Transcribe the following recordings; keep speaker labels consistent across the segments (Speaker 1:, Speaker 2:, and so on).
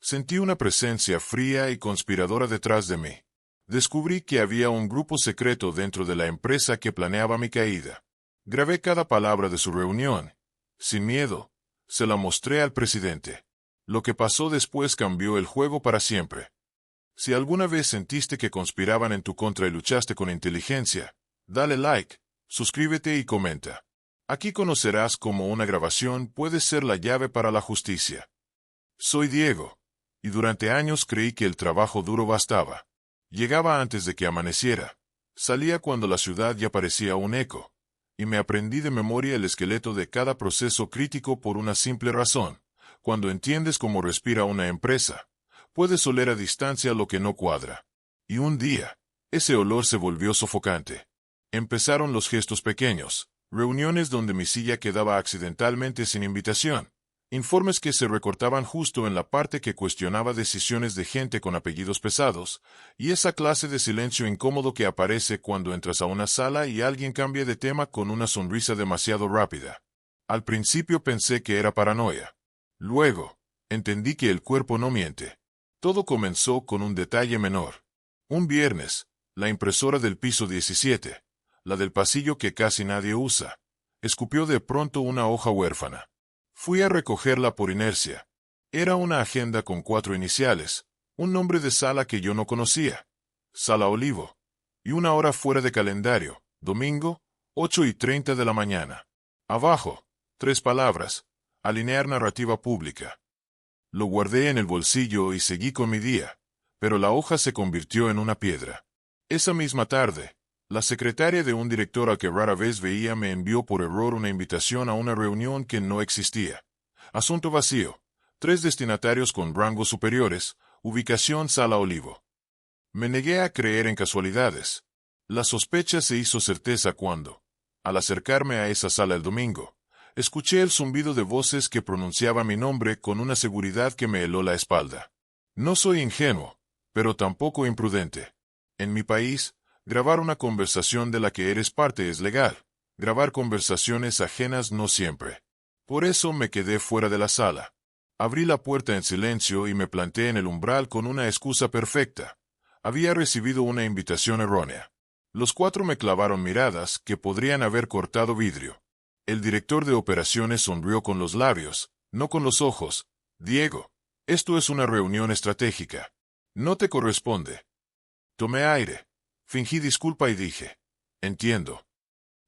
Speaker 1: Sentí una presencia fría y conspiradora detrás de mí. Descubrí que había un grupo secreto dentro de la empresa que planeaba mi caída. Grabé cada palabra de su reunión. Sin miedo, se la mostré al presidente. Lo que pasó después cambió el juego para siempre. Si alguna vez sentiste que conspiraban en tu contra y luchaste con inteligencia, dale like, suscríbete y comenta. Aquí conocerás cómo una grabación puede ser la llave para la justicia. Soy Diego, y durante años creí que el trabajo duro bastaba. Llegaba antes de que amaneciera, salía cuando la ciudad ya parecía un eco, y me aprendí de memoria el esqueleto de cada proceso crítico por una simple razón. Cuando entiendes cómo respira una empresa, puedes oler a distancia lo que no cuadra. Y un día, ese olor se volvió sofocante. Empezaron los gestos pequeños, reuniones donde mi silla quedaba accidentalmente sin invitación, informes que se recortaban justo en la parte que cuestionaba decisiones de gente con apellidos pesados, y esa clase de silencio incómodo que aparece cuando entras a una sala y alguien cambia de tema con una sonrisa demasiado rápida. Al principio pensé que era paranoia. Luego, entendí que el cuerpo no miente. Todo comenzó con un detalle menor. Un viernes, la impresora del piso 17, la del pasillo que casi nadie usa, escupió de pronto una hoja huérfana. Fui a recogerla por inercia. Era una agenda con 4 iniciales, un nombre de sala que yo no conocía, Sala Olivo, y una hora fuera de calendario, domingo, 8:30 de la mañana. Abajo, 3 palabras, alinear narrativa pública. Lo guardé en el bolsillo y seguí con mi día, pero la hoja se convirtió en una piedra. Esa misma tarde, la secretaria de un director al que rara vez veía me envió por error una invitación a una reunión que no existía. Asunto vacío, 3 destinatarios con rangos superiores, ubicación Sala Olivo. Me negué a creer en casualidades. La sospecha se hizo certeza cuando, al acercarme a esa sala el domingo, escuché el zumbido de voces que pronunciaba mi nombre con una seguridad que me heló la espalda. No soy ingenuo, pero tampoco imprudente. En mi país, grabar una conversación de la que eres parte es legal. Grabar conversaciones ajenas no siempre. Por eso me quedé fuera de la sala. Abrí la puerta en silencio y me planté en el umbral con una excusa perfecta. Había recibido una invitación errónea. Los 4 me clavaron miradas que podrían haber cortado vidrio. El director de operaciones sonrió con los labios, no con los ojos. Diego, esto es una reunión estratégica. No te corresponde. Tomé aire. Fingí disculpa y dije, entiendo.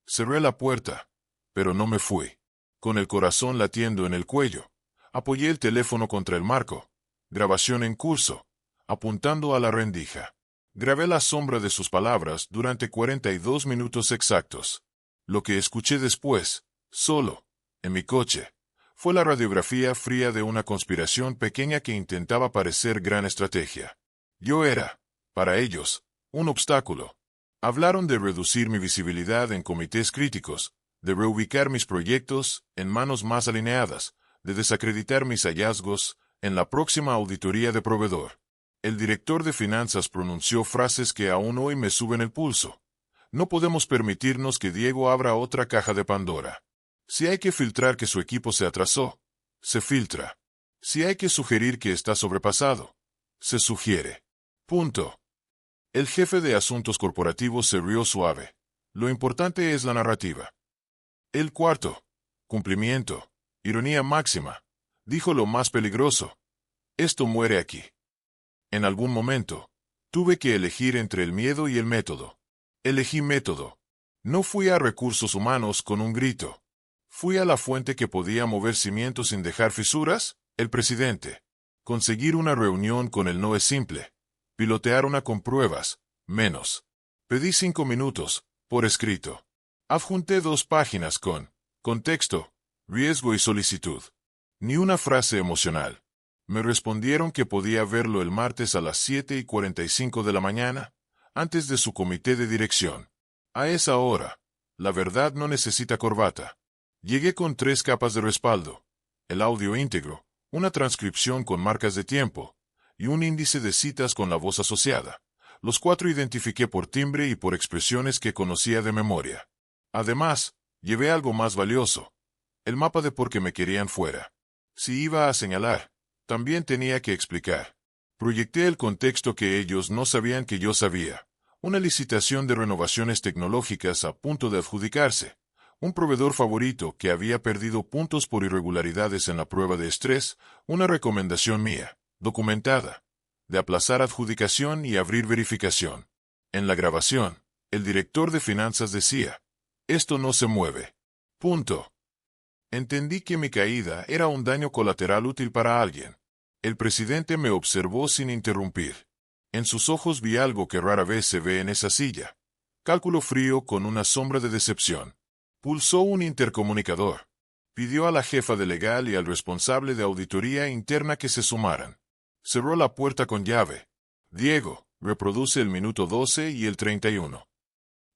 Speaker 1: Cerré la puerta, pero no me fui. Con el corazón latiendo en el cuello, apoyé el teléfono contra el marco. Grabación en curso, apuntando a la rendija. Grabé la sombra de sus palabras durante 42 minutos exactos. Lo que escuché después, solo, en mi coche, fue la radiografía fría de una conspiración pequeña que intentaba parecer gran estrategia. Yo era, para ellos, un obstáculo. Hablaron de reducir mi visibilidad en comités críticos, de reubicar mis proyectos en manos más alineadas, de desacreditar mis hallazgos en la próxima auditoría de proveedor. El director de finanzas pronunció frases que aún hoy me suben el pulso. No podemos permitirnos que Diego abra otra caja de Pandora. Si hay que filtrar que su equipo se atrasó, se filtra. Si hay que sugerir que está sobrepasado, se sugiere. Punto. El jefe de asuntos corporativos se rió suave. Lo importante es la narrativa. El cuarto, cumplimiento, ironía máxima, dijo lo más peligroso. Esto muere aquí. En algún momento, tuve que elegir entre el miedo y el método. Elegí método. No fui a recursos humanos con un grito. Fui a la fuente que podía mover cimientos sin dejar fisuras, el presidente. Conseguir una reunión con él no es simple. Pilotear una con pruebas, menos. Pedí 5 minutos, por escrito. Adjunté 2 páginas con contexto, riesgo y solicitud. Ni una frase emocional. Me respondieron que podía verlo el martes a las 7:45 de la mañana, antes de su comité de dirección. A esa hora, la verdad no necesita corbata. Llegué con 3 capas de respaldo, el audio íntegro, una transcripción con marcas de tiempo, y un índice de citas con la voz asociada. Los 4 identifiqué por timbre y por expresiones que conocía de memoria. Además, llevé algo más valioso, el mapa de por qué me querían fuera. Si iba a señalar, También tenía que explicar. Proyecté el contexto que ellos no sabían que yo sabía. Una licitación de renovaciones tecnológicas a punto de adjudicarse. Un proveedor favorito que había perdido puntos por irregularidades en la prueba de estrés. Una recomendación mía, documentada, de aplazar adjudicación y abrir verificación. En la grabación, el director de finanzas decía, esto no se mueve. Punto. Entendí que mi caída era un daño colateral útil para alguien. El presidente me observó sin interrumpir. En sus ojos vi algo que rara vez se ve en esa silla. Cálculo frío con una sombra de decepción. Pulsó un intercomunicador. Pidió a la jefa de legal y al responsable de auditoría interna que se sumaran. Cerró la puerta con llave. Diego, reproduce el minuto 12 y el 31.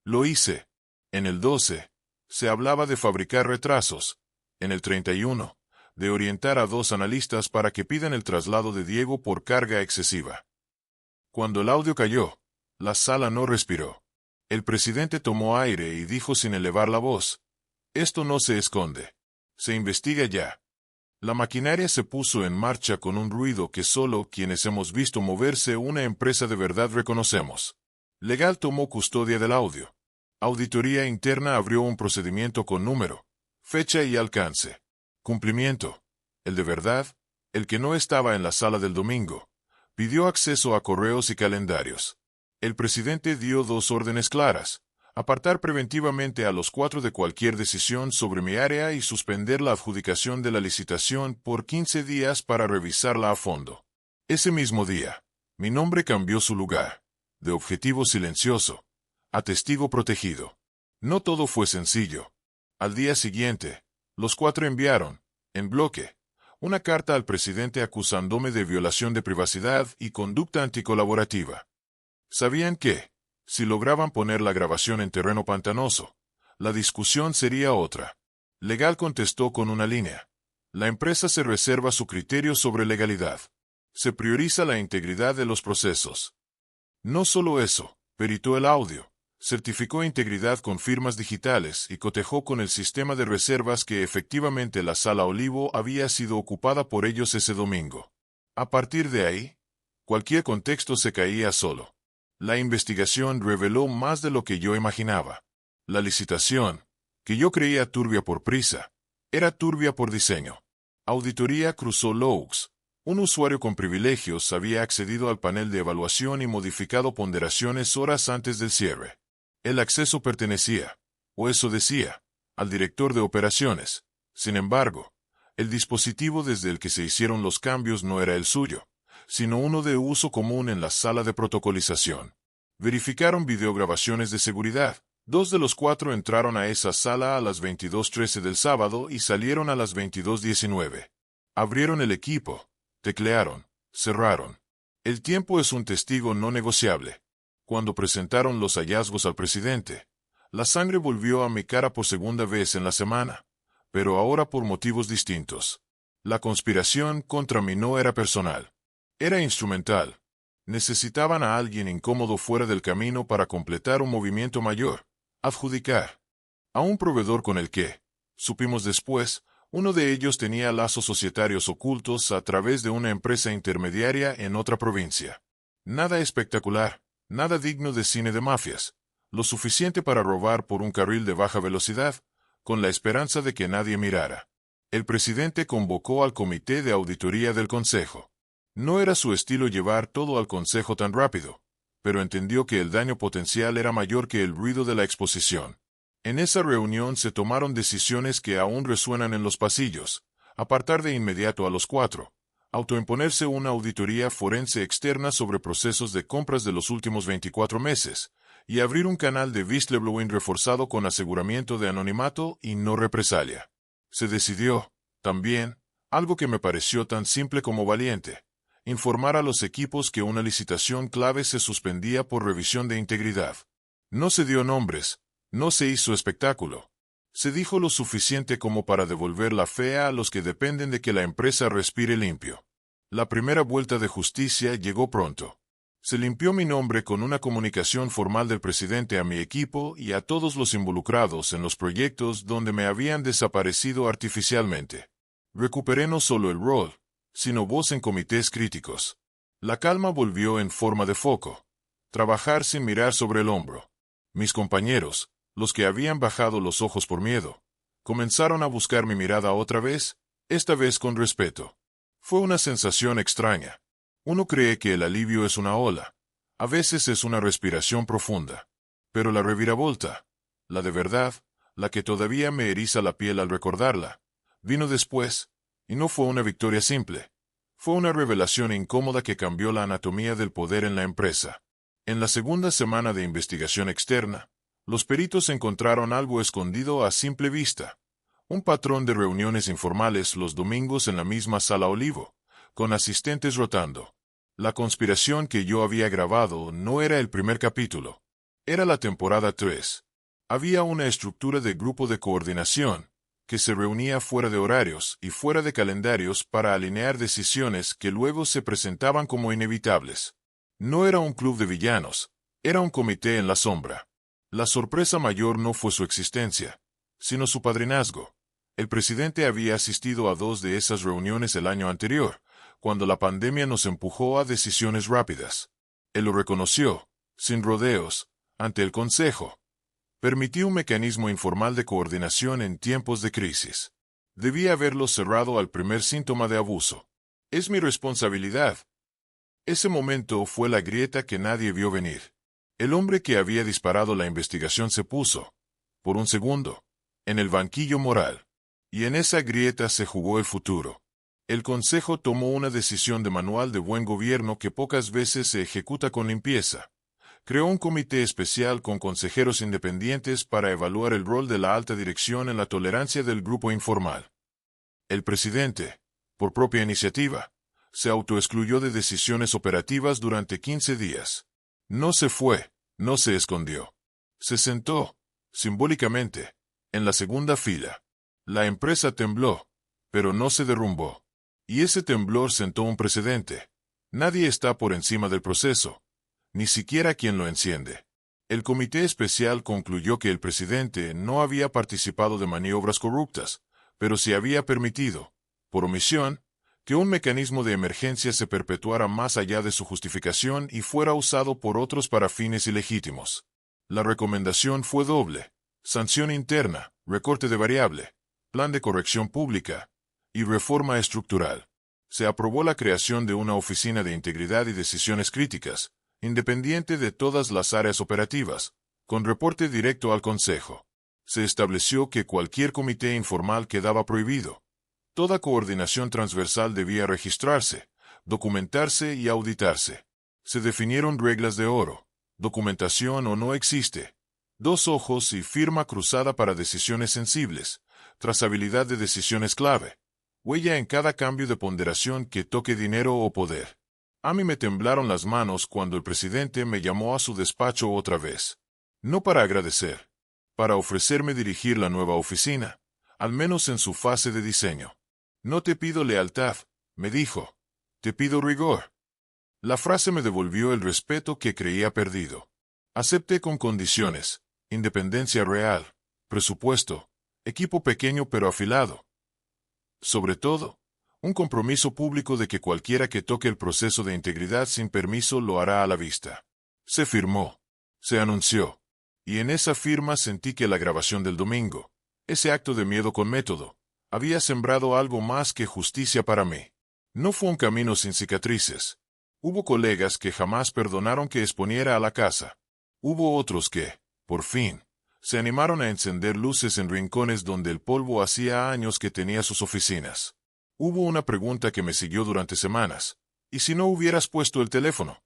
Speaker 1: Lo hice. En el 12, se hablaba de fabricar retrasos. En el 31, de orientar a 2 analistas para que pidan el traslado de Diego por carga excesiva. Cuando el audio cayó, la sala no respiró. El presidente tomó aire y dijo sin elevar la voz, esto no se esconde. Se investiga ya. La maquinaria se puso en marcha con un ruido que solo quienes hemos visto moverse una empresa de verdad reconocemos. Legal tomó custodia del audio. Auditoría interna abrió un procedimiento con número, fecha y alcance. Cumplimiento. El de verdad, el que no estaba en la sala del domingo, pidió acceso a correos y calendarios. El presidente dio 2 órdenes claras: apartar preventivamente a los 4 de cualquier decisión sobre mi área y suspender la adjudicación de la licitación por 15 días para revisarla a fondo. Ese mismo día, mi nombre cambió su lugar, de objetivo silencioso a testigo protegido. No todo fue sencillo. Al día siguiente, los 4 enviaron, en bloque, una carta al presidente acusándome de violación de privacidad y conducta anticolaborativa. Sabían que, si lograban poner la grabación en terreno pantanoso, la discusión sería otra. Legal contestó con una línea. La empresa se reserva su criterio sobre legalidad. Se prioriza la integridad de los procesos. No solo eso, peritó el audio. Certificó integridad con firmas digitales y cotejó con el sistema de reservas que efectivamente la Sala Olivo había sido ocupada por ellos ese domingo. A partir de ahí, cualquier contexto se caía solo. La investigación reveló más de lo que yo imaginaba. La licitación, que yo creía turbia por prisa, era turbia por diseño. Auditoría cruzó Logs. Un usuario con privilegios había accedido al panel de evaluación y modificado ponderaciones horas antes del cierre. El acceso pertenecía, o eso decía, al director de operaciones. Sin embargo, el dispositivo desde el que se hicieron los cambios no era el suyo, sino uno de uso común en la sala de protocolización. Verificaron videograbaciones de seguridad. 2 de los 4 entraron a esa sala a las 22:13 del sábado y salieron a las 22:19. Abrieron el equipo, teclearon, cerraron. El tiempo es un testigo no negociable. Cuando presentaron los hallazgos al presidente, la sangre volvió a mi cara por segunda vez en la semana, pero ahora por motivos distintos. La conspiración contra mí no era personal. Era instrumental. Necesitaban a alguien incómodo fuera del camino para completar un movimiento mayor, adjudicar. A un proveedor con el que, supimos después, uno de ellos tenía lazos societarios ocultos a través de una empresa intermediaria en otra provincia. Nada espectacular. Nada digno de cine de mafias, lo suficiente para robar por un carril de baja velocidad, con la esperanza de que nadie mirara. El presidente convocó al comité de auditoría del consejo. No era su estilo llevar todo al consejo tan rápido, pero entendió que el daño potencial era mayor que el ruido de la exposición. En esa reunión se tomaron decisiones que aún resuenan en los pasillos: apartar de inmediato a los 4. Autoimponerse una auditoría forense externa sobre procesos de compras de los últimos 24 meses, y abrir un canal de whistleblowing reforzado con aseguramiento de anonimato y no represalia. Se decidió, también, algo que me pareció tan simple como valiente: informar a los equipos que una licitación clave se suspendía por revisión de integridad. No se dio nombres, no se hizo espectáculo. Se dijo lo suficiente como para devolver la fe a los que dependen de que la empresa respire limpio. La primera vuelta de justicia llegó pronto. Se limpió mi nombre con una comunicación formal del presidente a mi equipo y a todos los involucrados en los proyectos donde me habían desaparecido artificialmente. Recuperé no solo el rol, sino voz en comités críticos. La calma volvió en forma de foco. Trabajar sin mirar sobre el hombro. Mis compañeros, los que habían bajado los ojos por miedo, comenzaron a buscar mi mirada otra vez, esta vez con respeto. Fue una sensación extraña. Uno cree que el alivio es una ola. A veces es una respiración profunda. Pero la reviravolta, la de verdad, la que todavía me eriza la piel al recordarla, vino después, y no fue una victoria simple. Fue una revelación incómoda que cambió la anatomía del poder en la empresa. En la segunda semana de investigación externa, los peritos encontraron algo escondido a simple vista. Un patrón de reuniones informales los domingos en la misma sala Olivo, con asistentes rotando. La conspiración que yo había grabado no era el primer capítulo. Era la temporada 3. Había una estructura de grupo de coordinación, que se reunía fuera de horarios y fuera de calendarios para alinear decisiones que luego se presentaban como inevitables. No era un club de villanos, era un comité en la sombra. La sorpresa mayor no fue su existencia, sino su padrinazgo. El presidente había asistido a 2 de esas reuniones el año anterior, cuando la pandemia nos empujó a decisiones rápidas. Él lo reconoció, sin rodeos, ante el Consejo. Permitió un mecanismo informal de coordinación en tiempos de crisis. Debía haberlo cerrado al primer síntoma de abuso. Es mi responsabilidad. Ese momento fue la grieta que nadie vio venir. El hombre que había disparado la investigación se puso, por un segundo, en el banquillo moral. Y en esa grieta se jugó el futuro. El Consejo tomó una decisión de manual de buen gobierno que pocas veces se ejecuta con limpieza. Creó un comité especial con consejeros independientes para evaluar el rol de la alta dirección en la tolerancia del grupo informal. El presidente, por propia iniciativa, se autoexcluyó de decisiones operativas durante 15 días. No se fue, no se escondió. Se sentó, simbólicamente, en la segunda fila. La empresa tembló, pero no se derrumbó. Y ese temblor sentó un precedente. Nadie está por encima del proceso, ni siquiera quien lo enciende. El comité especial concluyó que el presidente no había participado de maniobras corruptas, pero sí había permitido, por omisión, que un mecanismo de emergencia se perpetuara más allá de su justificación y fuera usado por otros para fines ilegítimos. La recomendación fue doble: sanción interna, recorte de variable, plan de corrección pública y reforma estructural. Se aprobó la creación de una oficina de integridad y decisiones críticas, independiente de todas las áreas operativas, con reporte directo al Consejo. Se estableció que cualquier comité informal quedaba prohibido. Toda coordinación transversal debía registrarse, documentarse y auditarse. Se definieron reglas de oro: documentación o no existe, 2 ojos y firma cruzada para decisiones sensibles, trazabilidad de decisiones clave, huella en cada cambio de ponderación que toque dinero o poder. A mí me temblaron las manos cuando el presidente me llamó a su despacho otra vez. No para agradecer, para ofrecerme dirigir la nueva oficina, al menos en su fase de diseño. No te pido lealtad, me dijo, te pido rigor. La frase me devolvió el respeto que creía perdido. Acepté con condiciones: independencia real, presupuesto, equipo pequeño pero afilado. Sobre todo, un compromiso público de que cualquiera que toque el proceso de integridad sin permiso lo hará a la vista. Se firmó, se anunció, y en esa firma sentí que la grabación del domingo, ese acto de miedo con método, había sembrado algo más que justicia para mí. No fue un camino sin cicatrices. Hubo colegas que jamás perdonaron que exponiera a la casa. Hubo otros que, por fin, se animaron a encender luces en rincones donde el polvo hacía años que tenía sus oficinas. Hubo una pregunta que me siguió durante semanas: ¿y si no hubieras puesto el teléfono?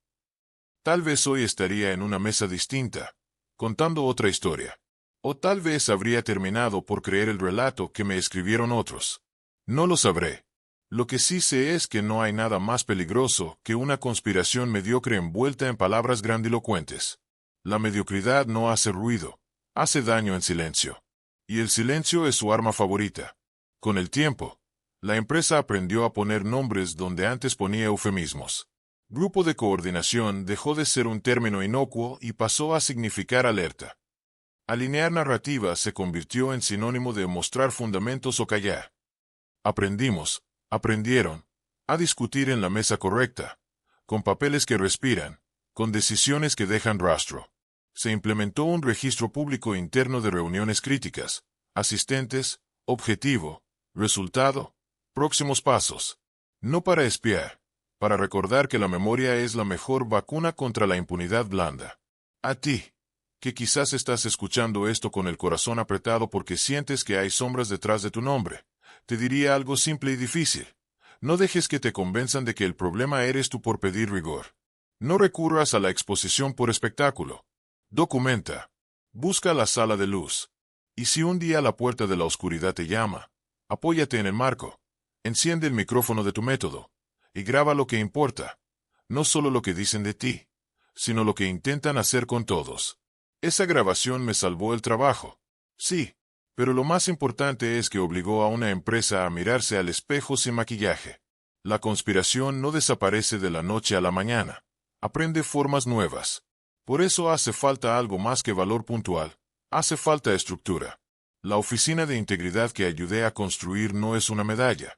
Speaker 1: Tal vez hoy estaría en una mesa distinta, contando otra historia. O tal vez habría terminado por creer el relato que me escribieron otros. No lo sabré. Lo que sí sé es que no hay nada más peligroso que una conspiración mediocre envuelta en palabras grandilocuentes. La mediocridad no hace ruido, hace daño en silencio. Y el silencio es su arma favorita. Con el tiempo, la empresa aprendió a poner nombres donde antes ponía eufemismos. Grupo de coordinación dejó de ser un término inocuo y pasó a significar alerta. Alinear narrativa se convirtió en sinónimo de mostrar fundamentos o callar. Aprendimos, aprendieron, A discutir en la mesa correcta, con papeles que respiran, con decisiones que dejan rastro. Se implementó un registro público interno de reuniones críticas, asistentes, objetivo, resultado, próximos pasos. No para espiar, para recordar que la memoria es la mejor vacuna contra la impunidad blanda. A ti, que quizás estás escuchando esto con el corazón apretado porque sientes que hay sombras detrás de tu nombre, te diría algo simple y difícil. No dejes que te convenzan de que el problema eres tú por pedir rigor. No recurras a la exposición por espectáculo. Documenta. Busca la sala de luz. Y si un día la puerta de la oscuridad te llama, apóyate en el marco. Enciende el micrófono de tu método. Y graba lo que importa. No solo lo que dicen de ti, sino lo que intentan hacer con todos. Esa grabación me salvó el trabajo. Sí, pero lo más importante es que obligó a una empresa a mirarse al espejo sin maquillaje. La conspiración no desaparece de la noche a la mañana. Aprende formas nuevas. Por eso hace falta algo más que valor puntual. Hace falta estructura. La oficina de integridad que ayudé a construir no es una medalla.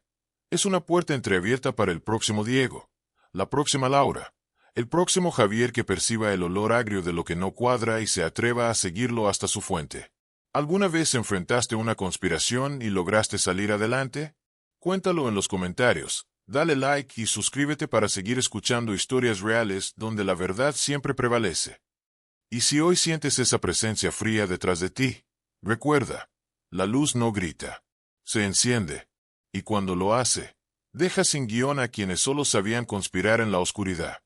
Speaker 1: Es una puerta entreabierta para el próximo Diego, la próxima Laura, el próximo Javier que perciba el olor agrio de lo que no cuadra y se atreva a seguirlo hasta su fuente. ¿Alguna vez enfrentaste una conspiración y lograste salir adelante? Cuéntalo en los comentarios, dale like y suscríbete para seguir escuchando historias reales donde la verdad siempre prevalece. Y si hoy sientes esa presencia fría detrás de ti, recuerda, la luz no grita, se enciende, y cuando lo hace, deja sin guión a quienes solo sabían conspirar en la oscuridad.